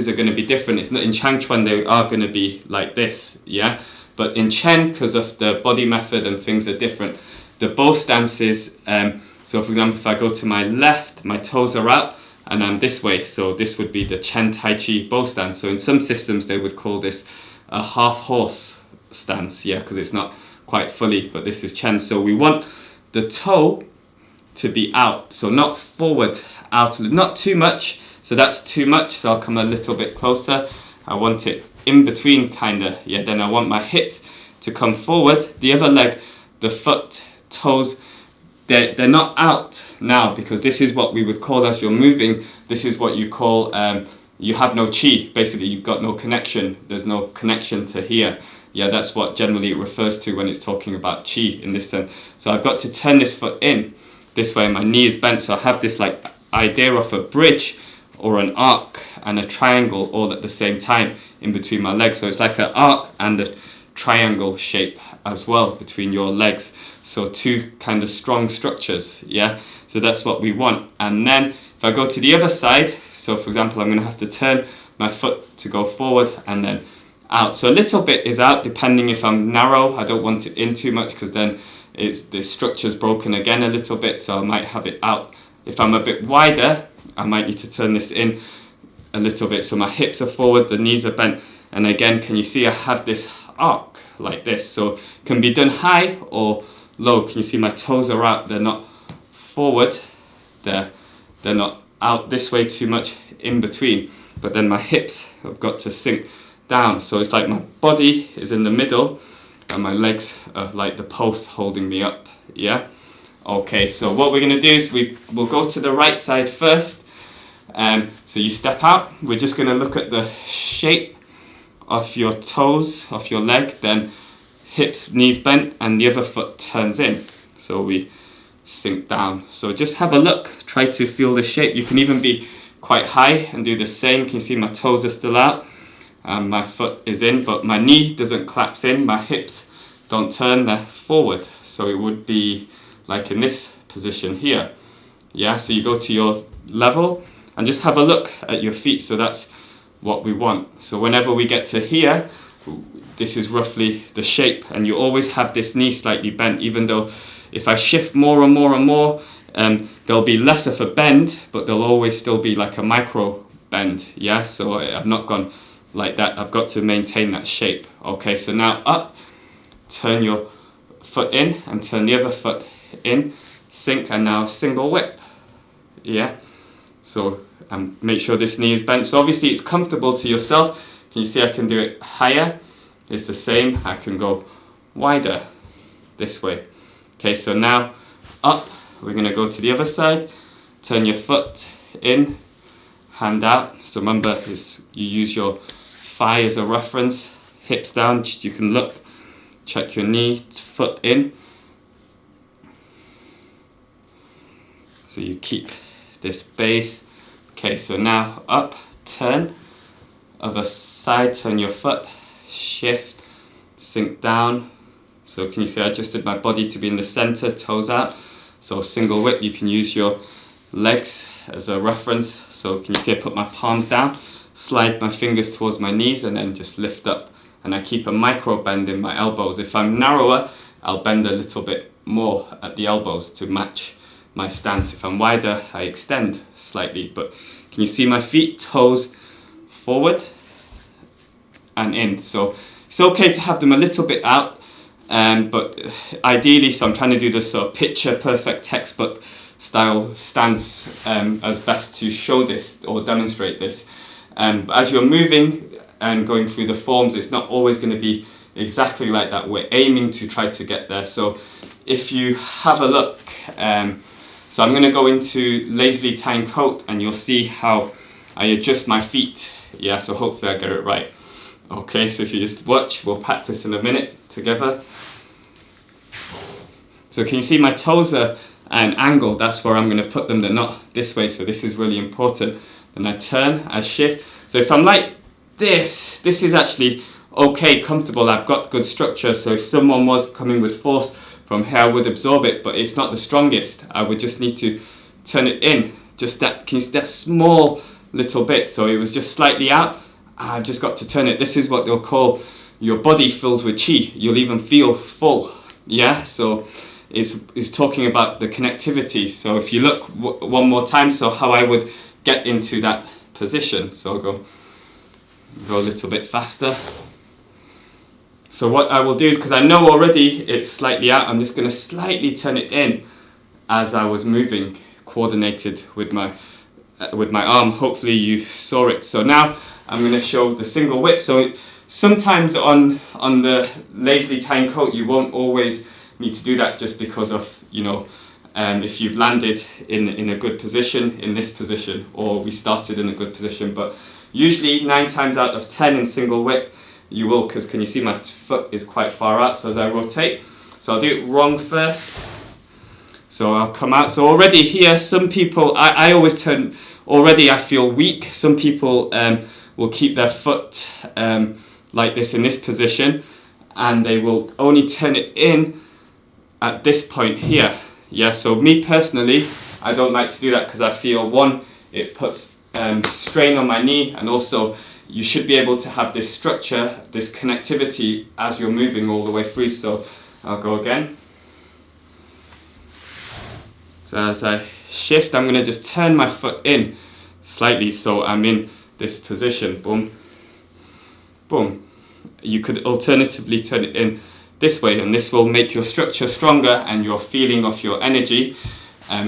are going to be different. It's not in Chang Chuan, they are going to be like this, yeah? But in Chen, because of the body method and things are different, the bow stances, so for example, if I go to my left, my toes are out, and I'm this way, so this would be the Chen Tai Chi bow stance. So in some systems, they would call this a half horse stance, yeah, because it's not quite fully, but this is Chen. So we want the toe to be out, so not forward, out, not too much, so that's too much, so I'll come a little bit closer. I want it in between, kinda, yeah, then I want my hips to come forward, the other leg, the foot, toes, they're not out now, because this is what we would call, as you're moving, this is what you call, you have no chi, basically you've got no connection, there's no connection to here. Yeah, that's what generally it refers to when it's talking about chi in this sense. So I've got to turn this foot in this way, my knee is bent, so I have this like idea of a bridge or an arc and a triangle all at the same time in between my legs. So it's like an arc and a triangle shape as well between your legs. So two kind of strong structures, yeah? So that's what we want. And then if I go to the other side, so for example, I'm going to have to turn my foot to go forward and then out. So a little bit is out depending if I'm narrow. I don't want it in too much because then the structure's broken again a little bit, so I might have it out. If I'm a bit wider, I might need to turn this in a little bit. So my hips are forward, the knees are bent, and again, can you see I have this arc like this? So it can be done high or low. Can you see my toes are out? They're not forward. They're not out this way too much in between. But then my hips have got to sink down. So it's like my body is in the middle and my legs are like the post holding me up. Yeah? Okay, so what we're going to do is we'll go to the right side first. So you step out. We're just going to look at the shape of your toes, of your leg, then hips, knees bent, and the other foot turns in. So we sink down. So just have a look. Try to feel the shape. You can even be quite high and do the same. Can you see my toes are still out? My foot is in, but my knee doesn't collapse in. My hips don't turn, they're forward. So it would be like in this position here. Yeah, so you go to your level and just have a look at your feet. So that's what we want. So whenever we get to here, this is roughly the shape, and you always have this knee slightly bent, even though if I shift more and more and more, there'll be less of a bend, but there'll always still be like a micro bend. Yeah, so I've not gone like that. I've got to maintain that shape. Okay, so now up, turn your foot in and turn the other foot in, sink, and now single whip. Yeah, so make sure this knee is bent. So obviously it's comfortable to yourself. Can you see I can do it higher? It's the same. I can go wider this way. Okay, so now up, we're going to go to the other side. Turn your foot in, hand out. So remember, you use your thigh as a reference. Hips down, you can look, check your knee, foot in. So you keep this base. Okay, so now up, turn. Other side, turn your foot, shift, sink down. So can you see I adjusted my body to be in the center, toes out. So single whip, you can use your legs as a reference. So can you see I put my palms down, slide my fingers towards my knees, and then just lift up. And I keep a micro bend in my elbows. If I'm narrower, I'll bend a little bit more at the elbows to match my stance. If I'm wider, I extend slightly. But can you see my feet, toes forward and in? So it's okay to have them a little bit out, but ideally, so I'm trying to do this sort of picture perfect textbook style stance as best to show this or demonstrate this. As you're moving and going through the forms, it's not always going to be exactly like that. We're aiming to try to get there. So if you have a look, so I'm going to go into lazily tying coat, and you'll see how I adjust my feet. Yeah, so hopefully I get it right. Okay, so if you just watch, we'll practice in a minute together. So can you see my toes are an angle? That's where I'm going to put them. They're not this way, so this is really important. Then I turn, I shift. So if I'm like this is actually okay, comfortable. I've got good structure, so if someone was coming with force from here, I would absorb it, but it's not the strongest. I would just need to turn it in. Just that small little bit, so it was just slightly out. I've just got to turn it. This is what they'll call your body fills with chi. You'll even feel full. Yeah, so it's talking about the connectivity. So if you look one more time, so how I would get into that position. So I'll go a little bit faster. So what I will do is, because I know already it's slightly out, I'm just going to slightly turn it in as I was moving, coordinated with my arm. Hopefully you saw it. So now I'm going to show the single whip. So sometimes on the lazily tying coat, you won't always need to do that, just because of, you know, if you've landed in a good position, in this position, or we started in a good position. But usually 9 times out of 10 in single whip, you will, because can you see my foot is quite far out, so as I rotate. So I'll do it wrong first. So I'll come out. So already here, some people, I always turn, already I feel weak. Some people will keep their foot like this in this position, and they will only turn it in at this point here. Yeah, so me personally, I don't like to do that, because I feel, one, it puts strain on my knee, and also you should be able to have this structure, this connectivity as you're moving all the way through. So I'll go again. So as I shift, I'm going to just turn my foot in slightly, so I'm in this position. Boom, boom. You could alternatively turn it in this way, and this will make your structure stronger and your feeling of your energy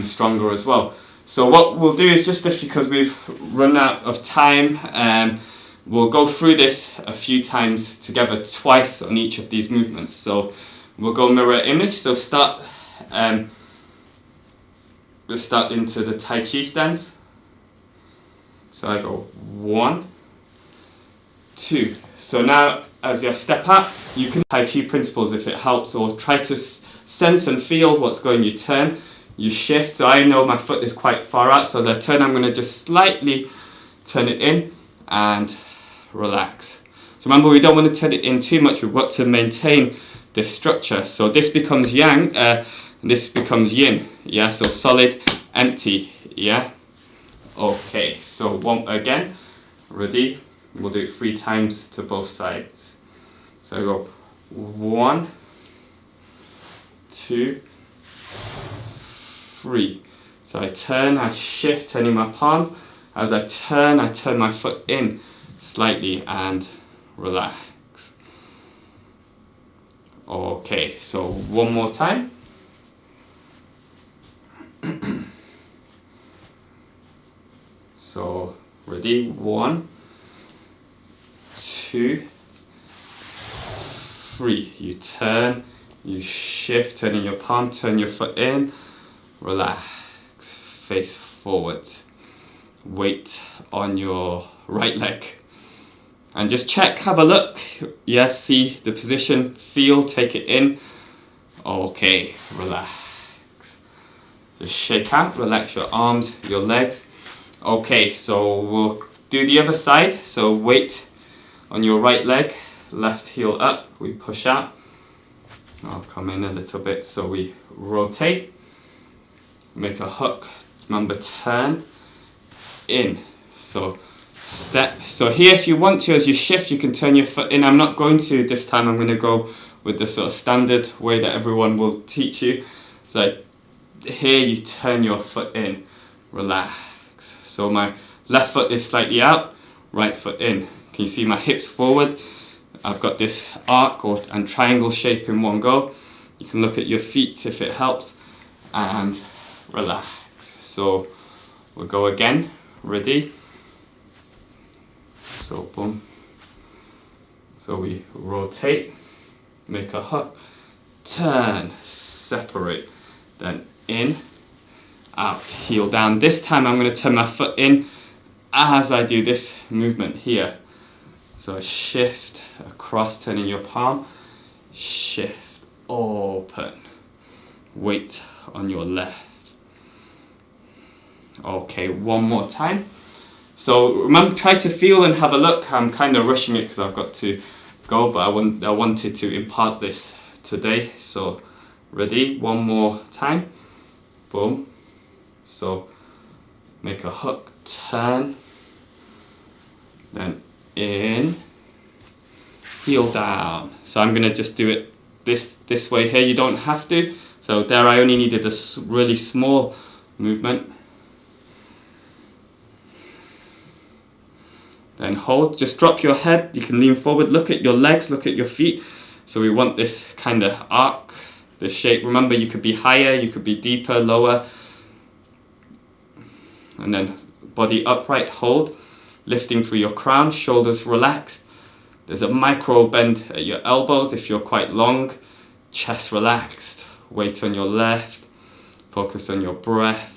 stronger as well. So what we'll do is, just because we've run out of time, we'll go through this a few times together, twice on each of these movements. So we'll go mirror image. So start. We'll start into the Tai Chi stance. So I go 1, 2. So now as you step up, you can Tai Chi principles if it helps, or try to sense and feel what's going. You turn, you shift. So I know my foot is quite far out, so as I turn, I'm going to just slightly turn it in and relax. So remember, we don't want to turn it in too much. We've got to maintain this structure. So this becomes yang, this becomes yin. Yeah, so solid, empty. Yeah. Okay, so one again. Ready? We'll do it 3 times to both sides. So I go 1, 2, 3. So I turn, I shift, turning my palm. As I turn my foot in slightly and relax. Okay, so one more time. So ready? 1, 2, 3. You turn, you shift, turning your palm, turn your foot in, relax, face forward. Weight on your right leg. And just check, have a look. Yes, see the position, feel, take it in. Okay, relax. Just shake out, relax your arms, your legs. Okay, so we'll do the other side. So weight on your right leg, left heel up, we push out. I'll come in a little bit, so we rotate, make a hook, remember turn, in. So step. So here, if you want to, as you shift, you can turn your foot in. I'm not going to this time. I'm going to go with the sort of standard way that everyone will teach you. So here you turn your foot in, relax. So my left foot is slightly out, right foot in. Can you see my hips forward? I've got this arc and triangle shape in one go. You can look at your feet if it helps, and relax. So we'll go again. Ready? So boom. So we rotate, make a hook, turn, separate, then in, out, heel down. This time I'm going to turn my foot in as I do this movement here. So shift across, turning your palm, shift, open, weight on your left. Okay, one more time. So remember, try to feel and have a look. I'm kind of rushing it because I've got to go, but I wanted to impart this today. So ready, one more time. Boom. So make a hook, turn, Then in, heel down. So I'm going to just do it this way here. You don't have to. So there I only needed a really small movement. Then hold, just drop your head, you can lean forward, look at your legs, look at your feet. So we want this kind of arc, this shape. Remember, you could be higher, you could be deeper, lower. And then body upright, hold, lifting through your crown, shoulders relaxed. There's a micro bend at your elbows if you're quite long. Chest relaxed, weight on your left, focus on your breath.